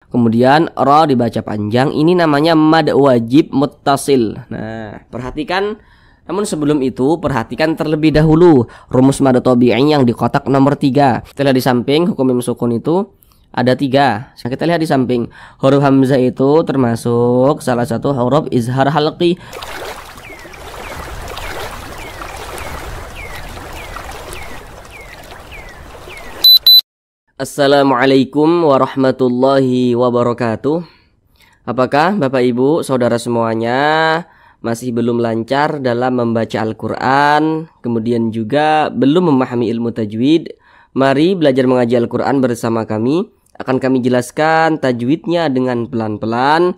Kemudian ra dibaca panjang, ini namanya mad wajib muttasil. Nah, perhatikan. Namun sebelum itu perhatikan terlebih dahulu rumus mad tabi'i yang di kotak nomor 3. Kita lihat di samping hukum mim sukun itu ada 3. Kita lihat di samping huruf hamzah itu termasuk salah satu huruf izhar halqi. Assalamualaikum warahmatullahi wabarakatuh. Apakah Bapak Ibu saudara semuanya masih belum lancar dalam membaca Al-Quran, kemudian juga belum memahami ilmu tajwid? Mari belajar mengaji Al-Quran bersama kami. Akan kami jelaskan tajwidnya dengan pelan-pelan.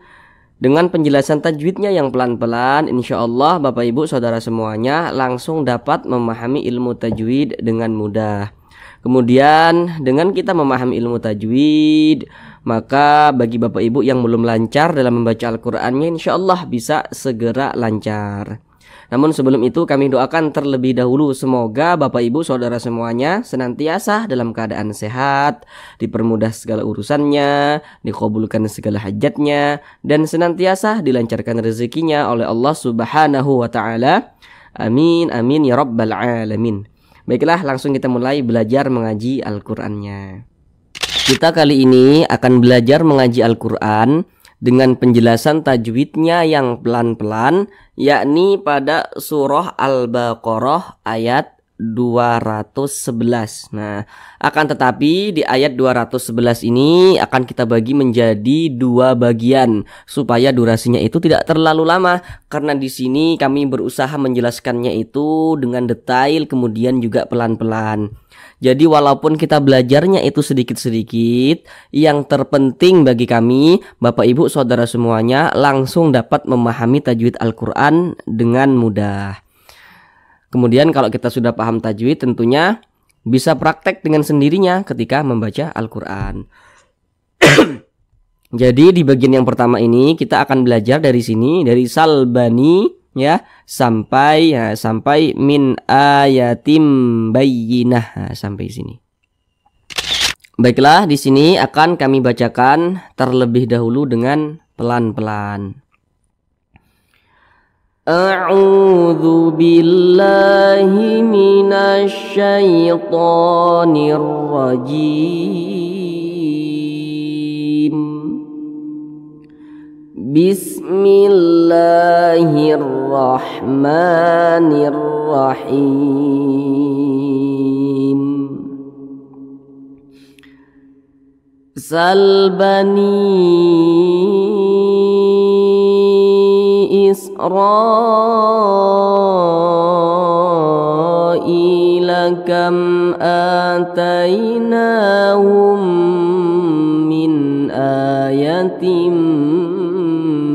Dengan penjelasan tajwidnya yang pelan-pelan, insya Allah Bapak Ibu saudara semuanya langsung dapat memahami ilmu tajwid dengan mudah. Kemudian dengan kita memahami ilmu tajwid, maka bagi Bapak Ibu yang belum lancar dalam membaca Al-Qur'annya, insya Allah bisa segera lancar. Namun sebelum itu kami doakan terlebih dahulu semoga Bapak Ibu saudara semuanya senantiasa dalam keadaan sehat, dipermudah segala urusannya, dikabulkan segala hajatnya, dan senantiasa dilancarkan rezekinya oleh Allah Subhanahu wa Ta'ala. Amin amin ya rabbal alamin. Baiklah, langsung kita mulai belajar mengaji Al-Qur'annya. Kita kali ini akan belajar mengaji Al-Quran dengan penjelasan tajwidnya yang pelan-pelan, yakni pada surah Al-Baqarah ayat 211. Nah, akan tetapi di ayat 211 ini akan kita bagi menjadi 2 bagian supaya durasinya itu tidak terlalu lama, karena di sini kami berusaha menjelaskannya itu dengan detail kemudian juga pelan-pelan. Jadi walaupun kita belajarnya itu sedikit-sedikit, yang terpenting bagi kami Bapak Ibu saudara semuanya langsung dapat memahami tajwid Al-Quran dengan mudah. Kemudian kalau kita sudah paham tajwid, tentunya bisa praktek dengan sendirinya ketika membaca Al-Quran. Jadi di bagian yang pertama ini kita akan belajar dari sini, dari salbani ya sampai min ayatim bayyinah, sampai sini. Baiklah, di sini akan kami bacakan terlebih dahulu dengan pelan-pelan. A'udzu billahi minasy syaithanir rajim. Bismillahirrahmanirrahim. Salbani Israila kam atainahum min ayatim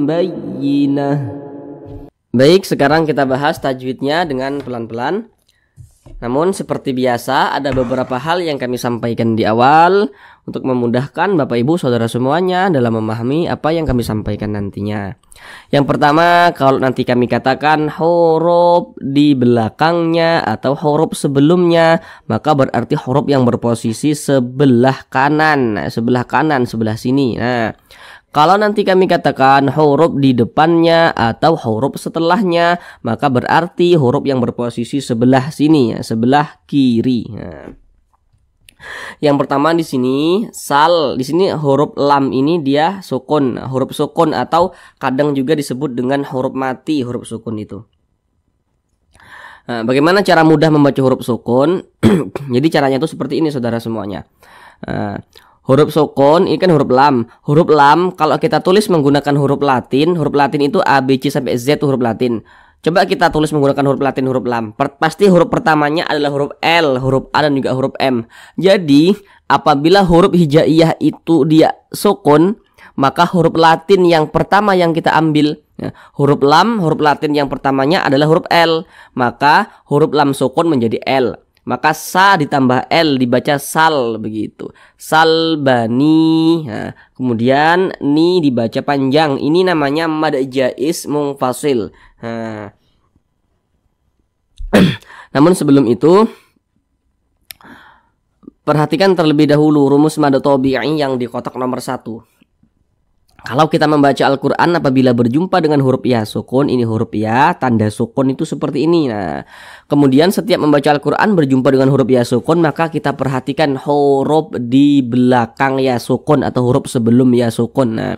bayyinah. Baik, sekarang kita bahas tajwidnya dengan pelan-pelan. Namun seperti biasa ada beberapa hal yang kami sampaikan di awal untuk memudahkan Bapak Ibu saudara semuanya dalam memahami apa yang kami sampaikan nantinya. Yang pertama, kalau nanti kami katakan huruf di belakangnya atau huruf sebelumnya, maka berarti huruf yang berposisi sebelah kanan, sebelah sini. Nah, kalau nanti kami katakan huruf di depannya atau huruf setelahnya, maka berarti huruf yang berposisi sebelah sini, ya, sebelah kiri. Nah, yang pertama di sini sal, di sini huruf lam ini dia sukun, huruf sukun atau kadang juga disebut dengan huruf mati, huruf sukun itu. Nah, bagaimana cara mudah membaca huruf sukun? Jadi caranya itu seperti ini saudara semuanya. Nah, huruf sukun ini kan huruf lam. Huruf lam kalau kita tulis menggunakan huruf Latin itu A, B, C sampai Z itu huruf Latin. Coba kita tulis menggunakan huruf Latin, huruf lam. Pasti huruf pertamanya adalah huruf L, huruf A dan juga huruf M. Jadi apabila huruf hijaiyah itu dia sukun, maka huruf Latin yang pertama yang kita ambil, ya, huruf lam, huruf Latin yang pertamanya adalah huruf L, maka huruf lam sukun menjadi L. Maka sa ditambah L dibaca sal, begitu. Salbani. Nah, kemudian ni dibaca panjang. Ini namanya mad jaiz munfasil. Nah. Namun sebelum itu perhatikan terlebih dahulu rumus mad tabi'i yang di kotak nomor 1. Kalau kita membaca Al-Quran apabila berjumpa dengan huruf ya sukun, ini huruf ya, tanda sukun itu seperti ini. Nah, kemudian setiap membaca Al-Quran berjumpa dengan huruf ya sukun, maka kita perhatikan huruf di belakang ya sukun atau huruf sebelum ya sukun. Nah,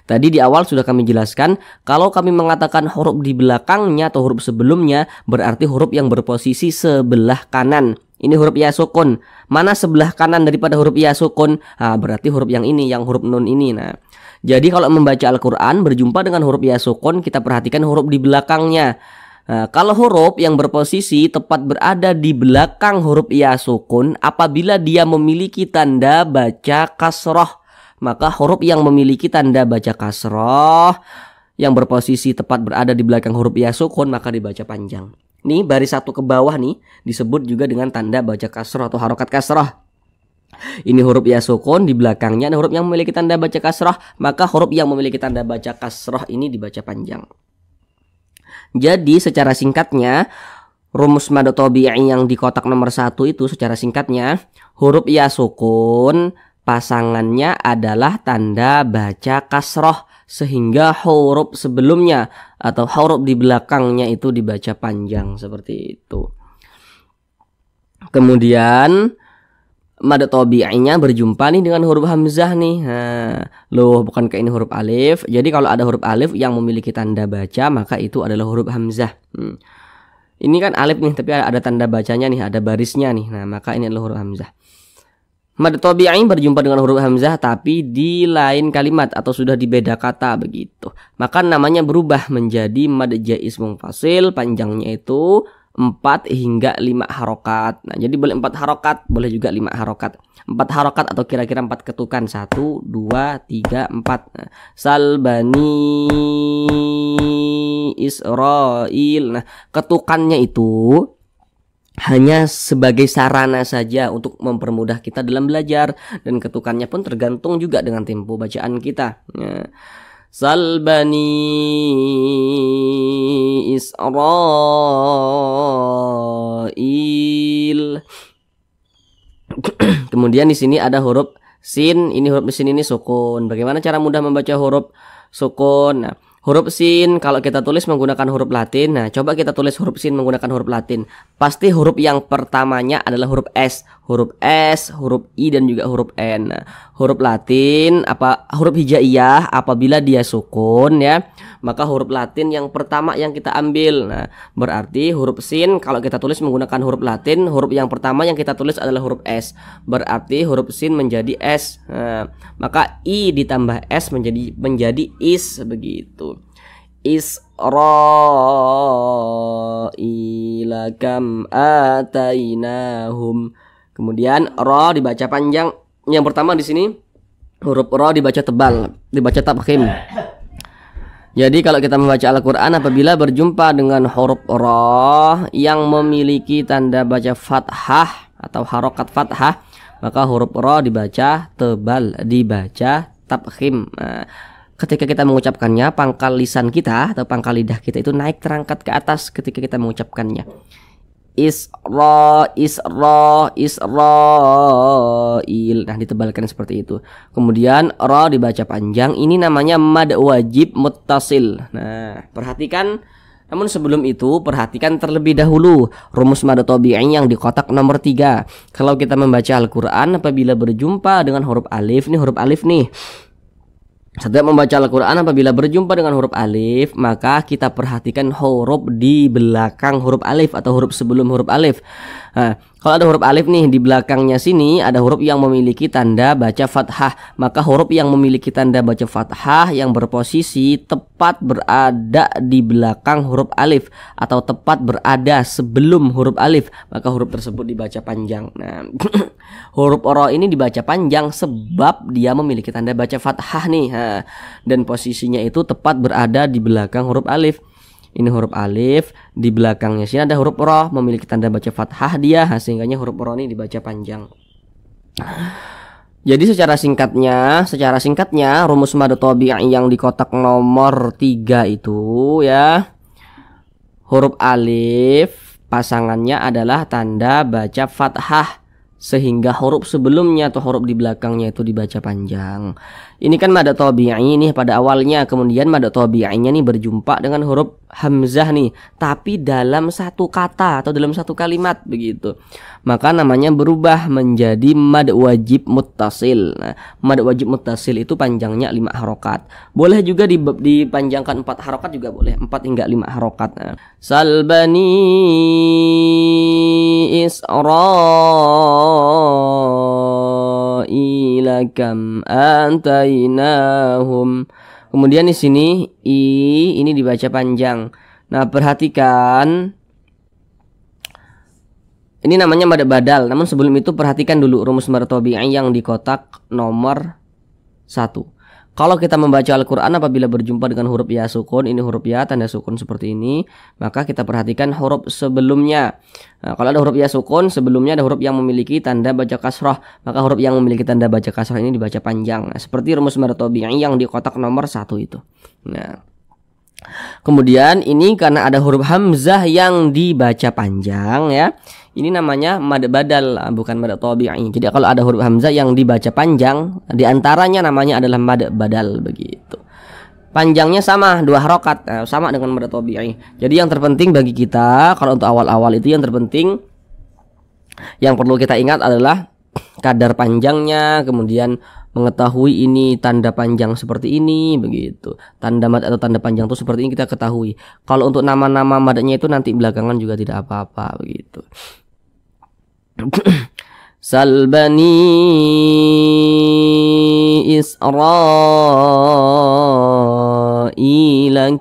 tadi di awal sudah kami jelaskan, kalau kami mengatakan huruf di belakangnya atau huruf sebelumnya, berarti huruf yang berposisi sebelah kanan. Ini huruf ya sukun. Mana sebelah kanan daripada huruf ya sukun? Nah, berarti huruf yang ini, yang huruf nun ini. Nah, jadi kalau membaca Al-Quran berjumpa dengan huruf ya sukun, kita perhatikan huruf di belakangnya. Nah, kalau huruf yang berposisi tepat berada di belakang huruf ya sukun, apabila dia memiliki tanda baca kasroh, maka huruf yang memiliki tanda baca kasroh yang berposisi tepat berada di belakang huruf ya sukun, maka dibaca panjang. Nih baris satu ke bawah nih disebut juga dengan tanda baca kasroh atau harokat kasroh. Ini huruf ya sukun, di belakangnya ada huruf yang memiliki tanda baca kasroh, maka huruf yang memiliki tanda baca kasroh ini dibaca panjang. Jadi secara singkatnya, rumus mad tabi'i yang di kotak nomor 1 itu secara singkatnya, huruf ya sukun pasangannya adalah tanda baca kasroh, sehingga huruf sebelumnya atau huruf di belakangnya itu dibaca panjang seperti itu. Kemudian mad tabi'inya berjumpa nih dengan huruf hamzah nih. Nah, loh, bukankah ini huruf alif? Jadi kalau ada huruf alif yang memiliki tanda baca, maka itu adalah huruf hamzah. Ini kan alif nih, tapi ada tanda bacanya nih, ada barisnya nih. Nah, maka ini adalah huruf hamzah. Mad tabi'i berjumpa dengan huruf hamzah tapi di lain kalimat atau sudah di beda kata begitu. Maka namanya berubah menjadi mad jaiz munfasil, panjangnya itu 4 hingga 5 harokat. Nah, jadi boleh 4 harokat, boleh juga 5 harokat. 4 harokat atau kira-kira 4 ketukan. 1, 2, 3, 4. Nah, Salbani Israel. Nah, ketukannya itu hanya sebagai sarana saja untuk mempermudah kita dalam belajar. Dan ketukannya pun tergantung juga dengan tempo bacaan kita. Nah, Salbani Israel. Kemudian di sini ada huruf sin. Ini huruf sin ini sukun. Bagaimana cara mudah membaca huruf sukun? Nah, huruf sin kalau kita tulis menggunakan huruf Latin. Nah, coba kita tulis huruf sin menggunakan huruf Latin. Pasti huruf yang pertamanya adalah huruf S, huruf I dan juga huruf N. Nah, huruf Latin huruf hijaiyah apabila dia sukun ya, maka huruf Latin yang pertama yang kita ambil. Nah, berarti huruf sin kalau kita tulis menggunakan huruf Latin, huruf yang pertama yang kita tulis adalah huruf S. Berarti huruf sin menjadi S. Nah, maka I ditambah S menjadi is begitu. Israila kam atainahum. Kemudian ro dibaca panjang. Yang pertama di sini huruf ro dibaca tebal, dibaca tafkhim. Jadi kalau kita membaca Al-Quran apabila berjumpa dengan huruf ro yang memiliki tanda baca fathah atau harokat fathah, maka huruf ro dibaca tebal, dibaca tafkhim. Nah, ketika kita mengucapkannya, pangkal lisan kita atau pangkal lidah kita itu naik terangkat ke atas ketika kita mengucapkannya. Israel. Nah, ditebalkan seperti itu. Kemudian ra dibaca panjang. Ini namanya mad wajib muttasil. Nah, perhatikan. Namun sebelum itu perhatikan terlebih dahulu rumus mad tabi'i yang di kotak nomor 3. Kalau kita membaca Al-Quran apabila berjumpa dengan huruf alif, nih huruf alif nih. Setiap membaca Al-Quran apabila berjumpa dengan huruf alif, maka kita perhatikan huruf di belakang huruf alif atau huruf sebelum huruf alif. Nah, kalau ada huruf alif nih di belakangnya sini ada huruf yang memiliki tanda baca fathah, maka huruf yang memiliki tanda baca fathah yang berposisi tepat berada di belakang huruf alif atau tepat berada sebelum huruf alif, maka huruf tersebut dibaca panjang. Nah, huruf ro ini dibaca panjang sebab dia memiliki tanda baca fathah nih. Nah, dan posisinya itu tepat berada di belakang huruf alif. Ini huruf alif, di belakangnya sini ada huruf ro memiliki tanda baca fathah dia, sehingganya huruf ro ini dibaca panjang. Jadi secara singkatnya rumus mad tabi'i yang di kotak nomor 3 itu ya, huruf alif pasangannya adalah tanda baca fathah sehingga huruf sebelumnya atau huruf di belakangnya itu dibaca panjang. Ini kan mad tabi'i nih pada awalnya, kemudian mad tabi'inya nih berjumpa dengan huruf hamzah nih, tapi dalam satu kata atau dalam satu kalimat begitu. Maka namanya berubah menjadi mad wajib muttasil. Nah, mad wajib muttasil itu panjangnya 5 harokat. Boleh juga dipanjangkan 4 harokat juga boleh, 4 hingga 5 harokat. Nah, salbani Israila kam atainahum. Kemudian di sini ini dibaca panjang. Nah, perhatikan. Ini namanya mad badal. Namun sebelum itu perhatikan dulu rumus mad tabi'i yang di kotak nomor 1. Kalau kita membaca Al-Quran apabila berjumpa dengan huruf ya sukun, ini huruf ya tanda sukun seperti ini, maka kita perhatikan huruf sebelumnya. Nah, kalau ada huruf ya sukun, sebelumnya ada huruf yang memiliki tanda baca kasrah, maka huruf yang memiliki tanda baca kasrah ini dibaca panjang. Nah, seperti rumus mad tabi'i yang di kotak nomor 1 itu. Nah, kemudian ini karena ada huruf hamzah yang dibaca panjang ya. Ini namanya mad badal, bukan mad tabi'i. Jadi kalau ada huruf hamzah yang dibaca panjang, diantaranya namanya adalah mad badal begitu. Panjangnya sama 2 harokat, sama dengan mad tabi'i. Jadi yang terpenting bagi kita kalau untuk awal-awal itu yang terpenting yang perlu kita ingat adalah kadar panjangnya, kemudian mengetahui ini tanda panjang seperti ini begitu. Tanda mad atau tanda panjang itu seperti ini kita ketahui. Kalau untuk nama-nama madnya itu nanti belakangan juga tidak apa-apa begitu. Salbani Israila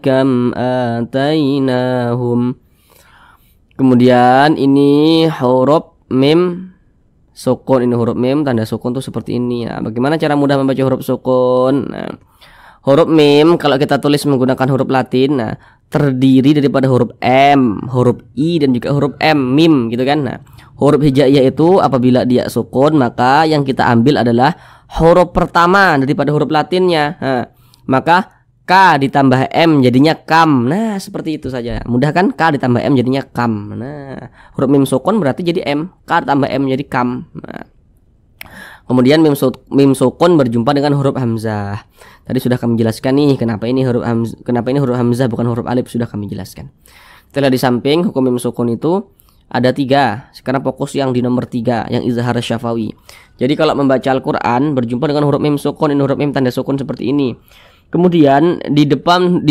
kam atainahum. Kemudian ini huruf mim sukun, ini huruf mim tanda sukun tuh seperti ini. Nah, bagaimana cara mudah membaca huruf sukun? Nah, huruf mim kalau kita tulis menggunakan huruf Latin, nah terdiri daripada huruf M, huruf I dan juga huruf M, mim gitu kan. Nah, huruf hijaiyah itu apabila dia sukun maka yang kita ambil adalah huruf pertama daripada huruf Latinnya. Nah, maka K ditambah M jadinya kam. Nah, seperti itu saja. Mudah kan? K ditambah M jadinya kam. Nah, huruf mim sukun berarti jadi M. K ditambah M jadi kam. Nah, kemudian mim sukun berjumpa dengan huruf hamzah. Tadi sudah kami jelaskan nih kenapa ini huruf hamzah bukan huruf alif, sudah kami jelaskan. Setelah di samping hukum mim sukun itu ada 3. Sekarang fokus yang di nomor 3, yang izhar syafawi. Jadi kalau membaca Al-Quran berjumpa dengan huruf mim sukun, ini huruf mim tanda sukun seperti ini. Kemudian di depan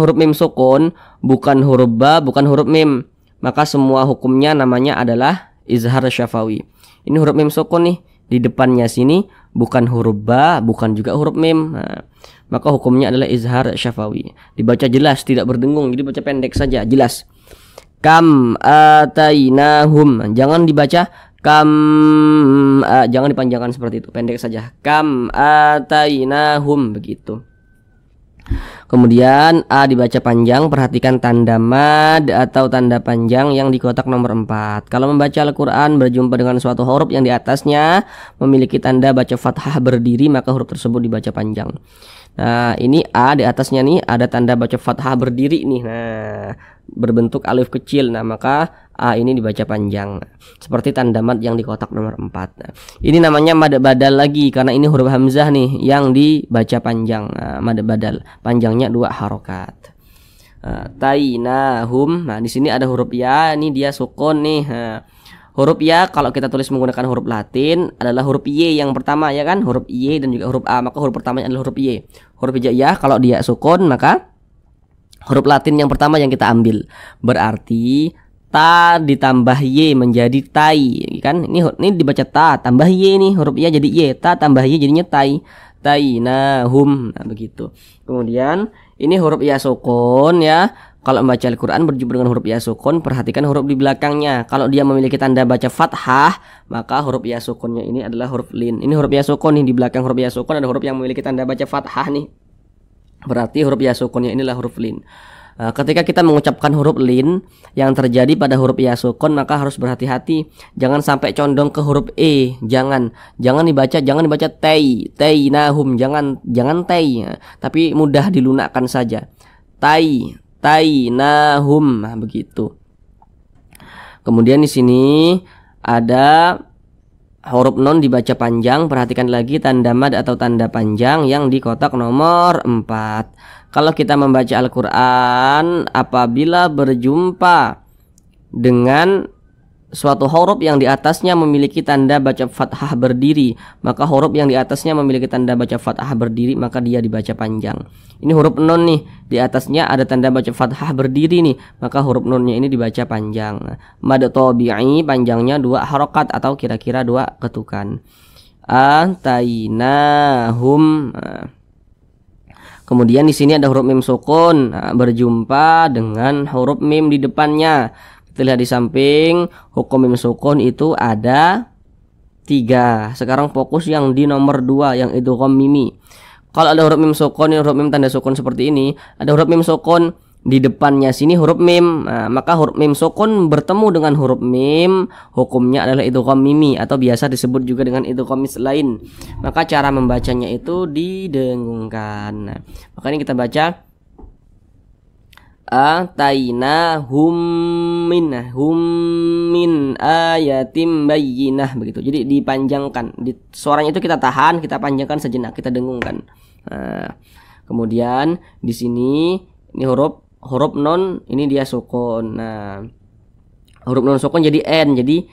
huruf mim sukun bukan huruf ba, bukan huruf mim, maka semua hukumnya namanya adalah izhar syafawi. Ini huruf mim sukun nih, di depannya sini bukan huruf ba, bukan juga huruf mim. Nah, maka hukumnya adalah izhar syafawi. Dibaca jelas, tidak berdengung, jadi baca pendek saja, jelas. Kam atainahum. Jangan dibaca kam, jangan dipanjangkan seperti itu, pendek saja. Kam atainahum begitu. Kemudian A dibaca panjang, perhatikan tanda mad atau tanda panjang yang di kotak nomor 4. Kalau membaca Al-Quran berjumpa dengan suatu huruf yang di atasnya memiliki tanda baca fathah berdiri, maka huruf tersebut dibaca panjang. Nah, ini A di atasnya nih ada tanda baca fathah berdiri nih. Nah, berbentuk alif kecil. Nah, maka A ini dibaca panjang. Seperti tanda mad yang di kotak nomor 4. Nah, ini namanya mad badal lagi karena ini huruf hamzah nih yang dibaca panjang. Nah, mad badal panjangnya 2 harokat. Tainahum. Nah, di sini ada huruf ya, ini dia sukun nih. Nah, huruf ya kalau kita tulis menggunakan huruf Latin adalah huruf Y yang pertama ya kan, huruf Y dan juga huruf A, maka huruf pertamanya adalah huruf Y. Huruf hijaiyah kalau dia sukun maka huruf Latin yang pertama yang kita ambil. Berarti ta ditambah Y menjadi tai kan, ini dibaca ta tambah Y nih, huruf ya jadi Y, ta tambah Y jadinya tai. Tainahum. Nah, begitu. Kemudian ini huruf ya sukun ya. Kalau membaca Al-Quran berjumpa dengan huruf ya sukun, perhatikan huruf di belakangnya. Kalau dia memiliki tanda baca fathah, maka huruf ya sukunnya ini adalah huruf lin. Ini huruf ya sukun nih, di belakang huruf ya sukun ada huruf yang memiliki tanda baca fathah nih. Berarti huruf ya sukunnya inilah huruf lin. Ketika kita mengucapkan huruf lin yang terjadi pada huruf ya sukun, maka harus berhati-hati. Jangan sampai condong ke huruf e. Jangan dibaca tainahum, jangan tai, tapi mudah dilunakkan saja. Tainahum. Nah, begitu. Kemudian di sini ada huruf nun dibaca panjang. Perhatikan lagi tanda mad atau tanda panjang yang di kotak nomor 4. Kalau kita membaca Al-Quran, apabila berjumpa dengan suatu huruf yang di atasnya memiliki tanda baca fathah berdiri, maka huruf yang di atasnya memiliki tanda baca fathah berdiri, maka dia dibaca panjang. Ini huruf nun nih, di atasnya ada tanda baca fathah berdiri nih, maka huruf nunnya ini dibaca panjang. Mad tabi'i panjangnya 2 harokat atau kira-kira 2 ketukan. Atainahum. Kemudian di sini ada huruf mim sukun, berjumpa dengan huruf mim di depannya. Kita lihat di samping, hukum mim sukun itu ada 3. Sekarang fokus yang di nomor 2, yang idgham mimi. Kalau ada huruf mim sukun, huruf mim tanda sukun seperti ini, ada huruf mim sukun di depannya sini huruf mim, maka huruf mim sukun bertemu dengan huruf mim, hukumnya adalah idgham mimi atau biasa disebut juga dengan idgham mislain. Maka cara membacanya itu didengungkan. Nah, makanya kita baca atainahum min ayatim bayyinah, begitu. Jadi dipanjangkan, suaranya itu kita tahan, kita panjangkan sejenak, kita dengungkan. Nah, kemudian di sini ini huruf non ini dia sukun. Nah, huruf non sukun jadi n, jadi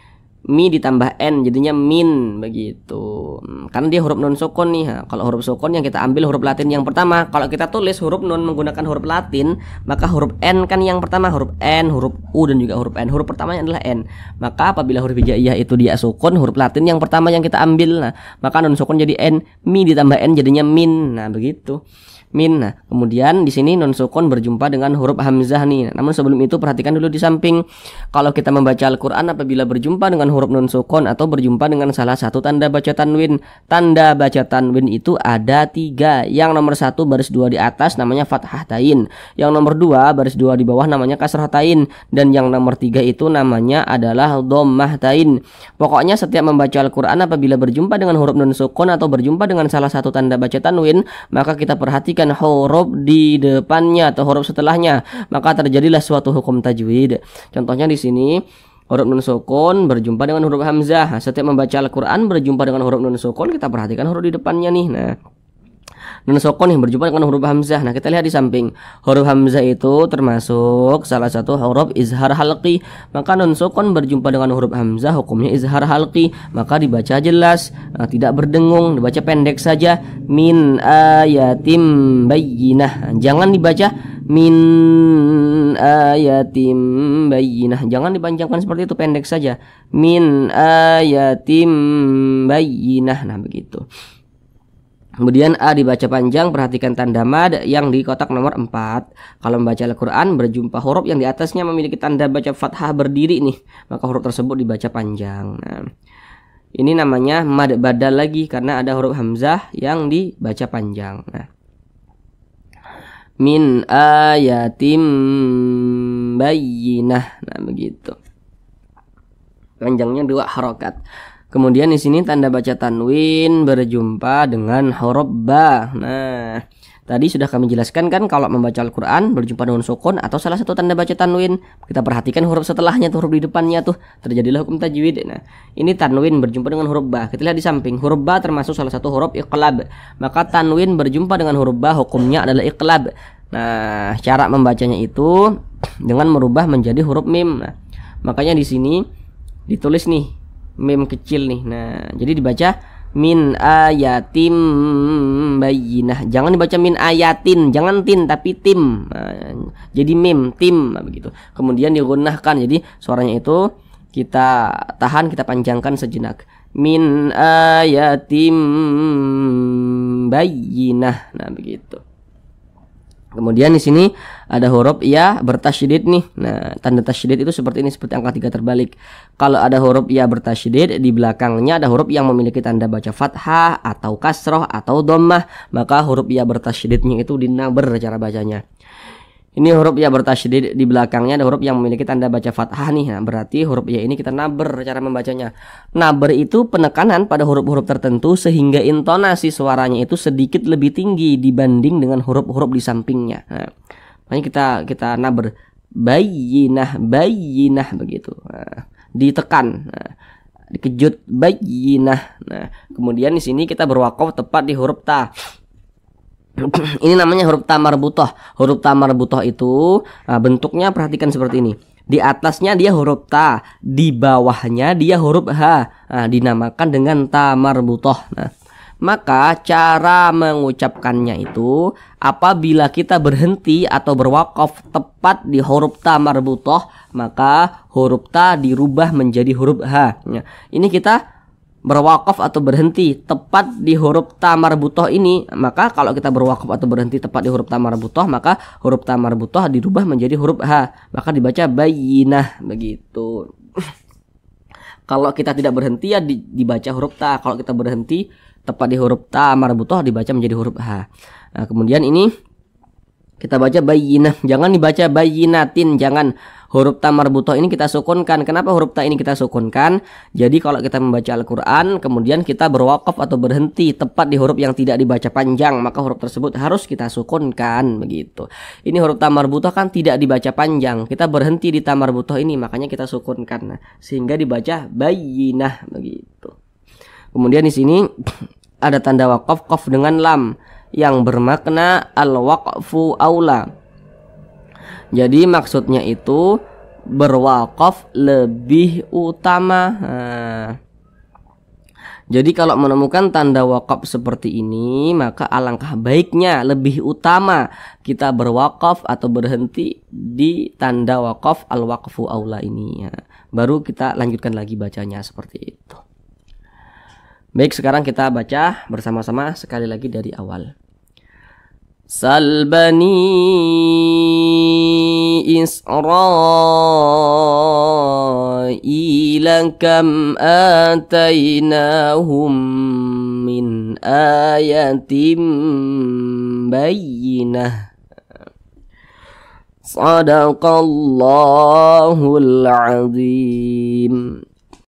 mi ditambah n jadinya min, begitu. Karena dia huruf non sukun nih. Kalau huruf sukun yang kita ambil huruf Latin yang pertama. Kalau kita tulis huruf nun menggunakan huruf Latin, maka huruf n kan yang pertama, huruf n, huruf u dan juga huruf n. Huruf pertamanya adalah n. Maka apabila huruf hijaiyah itu dia sukun, huruf Latin yang pertama yang kita ambil. Nah, maka nun sukun jadi n, mi ditambah n jadinya min. Nah, begitu. Min. Nah, kemudian di sini nun sukun berjumpa dengan huruf hamzah nih. Namun sebelum itu perhatikan dulu di samping. Kalau kita membaca Al-Qur'an apabila berjumpa dengan huruf nun sukun atau berjumpa dengan salah satu tanda baca tanwin. Tanda baca tanwin itu ada 3. Yang nomor 1 baris 2 di atas namanya fathah tain. Yang nomor 2 baris 2 di bawah namanya kasrah tain, dan yang nomor 3 itu namanya adalah dhammah tain. Pokoknya setiap membaca Al-Qur'an apabila berjumpa dengan huruf nun sukun atau berjumpa dengan salah satu tanda baca tanwin, maka kita perhatikan huruf di depannya atau huruf setelahnya, maka terjadilah suatu hukum tajwid. Contohnya di sini huruf nun sukun berjumpa dengan huruf hamzah. Setiap membaca Al-Qur'an berjumpa dengan huruf nun sukun, kita perhatikan huruf di depannya nih. Nah, nun sukun yang berjumpa dengan huruf hamzah. Nah, kita lihat di samping. Huruf hamzah itu termasuk salah satu huruf izhar halqi. Maka nun sukun berjumpa dengan huruf hamzah hukumnya izhar halqi, maka dibaca jelas, tidak berdengung, dibaca pendek saja. Min ayatim bayyinah. Jangan dibaca min ayatim bayyinah. Jangan dipanjangkan seperti itu, pendek saja. Min ayatim bayyinah. Nah, begitu. Kemudian A dibaca panjang, perhatikan tanda mad yang di kotak nomor 4. Kalau membaca Al-Qur'an berjumpa huruf yang di atasnya memiliki tanda baca fathah berdiri nih, maka huruf tersebut dibaca panjang. Nah, ini namanya mad badal lagi karena ada huruf hamzah yang dibaca panjang. Nah, min ayatim bayyinah. Nah, begitu. Panjangnya 2 harokat. Kemudian di sini tanda baca tanwin berjumpa dengan huruf ba. Nah, tadi sudah kami jelaskan kan kalau membaca Al-Qur'an berjumpa dengan sukun atau salah satu tanda baca tanwin, kita perhatikan huruf setelahnya tuh, huruf di depannya tuh, terjadilah hukum tajwid. Nah, ini tanwin berjumpa dengan huruf ba. Kita lihat di samping, huruf ba termasuk salah satu huruf iqlab. Maka tanwin berjumpa dengan huruf ba hukumnya adalah iqlab. Nah, cara membacanya itu dengan merubah menjadi huruf mim. Nah, makanya di sini ditulis nih mim kecil nih. Nah, jadi dibaca min ayatim bayyinah. Jangan dibaca min ayatin, jangan tin tapi tim. Nah, jadi mim, tim, nah, begitu. Kemudian digunnahkan. Jadi suaranya itu kita tahan, kita panjangkan sejenak. Min ayatim bayyinah. Nah, begitu. Kemudian di sini ada huruf ya bertasydid nih. Nah, tanda tasydid itu seperti ini, seperti angka 3 terbalik. Kalau ada huruf ya bertasydid, di belakangnya ada huruf yang memiliki tanda baca fathah atau kasroh atau dhammah, maka huruf ya bertasydidnya itu dinaber cara bacanya. Ini huruf ya bertasydid, di belakangnya ada huruf yang memiliki tanda baca fathah nih. Nah, berarti huruf ya ini kita naber cara membacanya. Naber itu penekanan pada huruf-huruf tertentu sehingga intonasi suaranya itu sedikit lebih tinggi dibanding dengan huruf-huruf di sampingnya. Nah, makanya kita naber bayyinah, bayyinah begitu. Nah, ditekan. Nah, dikejut bayyinah. Nah, kemudian di sini kita berwakaf tepat di huruf ta. Ini namanya huruf ta marbutah. Huruf ta marbutah itu bentuknya perhatikan seperti ini. Di atasnya dia huruf ta, di bawahnya dia huruf ha. Nah, dinamakan dengan ta marbutah. Nah, maka cara mengucapkannya itu apabila kita berhenti atau berwakaf tepat di huruf ta marbutah, maka huruf ta dirubah menjadi huruf ha. Nah, ini kita berwakaf atau berhenti tepat di huruf ta marbutah ini, maka kalau kita berwakaf atau berhenti tepat di huruf ta marbutah, maka huruf ta marbutah dirubah menjadi huruf ha, maka dibaca bayyinah begitu. Kalau kita tidak berhenti ya dibaca huruf ta. Kalau kita berhenti tepat di huruf ta marbutah dibaca menjadi huruf ha. Nah, kemudian ini kita baca bayyinah, jangan dibaca bayyinatin, jangan. Huruf ta marbutah ini kita sukunkan. Kenapa huruf ta ini kita sukunkan? Jadi kalau kita membaca Al-Quran kemudian kita berwakaf atau berhenti tepat di huruf yang tidak dibaca panjang, maka huruf tersebut harus kita sukunkan begitu. Ini huruf ta marbutah kan tidak dibaca panjang, kita berhenti di ta marbutah ini, makanya kita sukunkan. Nah, sehingga dibaca bayyinah begitu. Kemudian di sini ada tanda wakaf qaf dengan lam yang bermakna al-waqfu aula. Jadi maksudnya itu berwakaf lebih utama. Nah, jadi kalau menemukan tanda wakaf seperti ini, maka alangkah baiknya lebih utama kita berwakaf atau berhenti di tanda wakaf al-waqfu aula ini. Ya, baru kita lanjutkan lagi bacanya seperti itu. Baik, sekarang kita baca bersama-sama sekali lagi dari awal. Sal bani Israila kam atainahum min ayatim bayyinah. Sadaqallahul azim.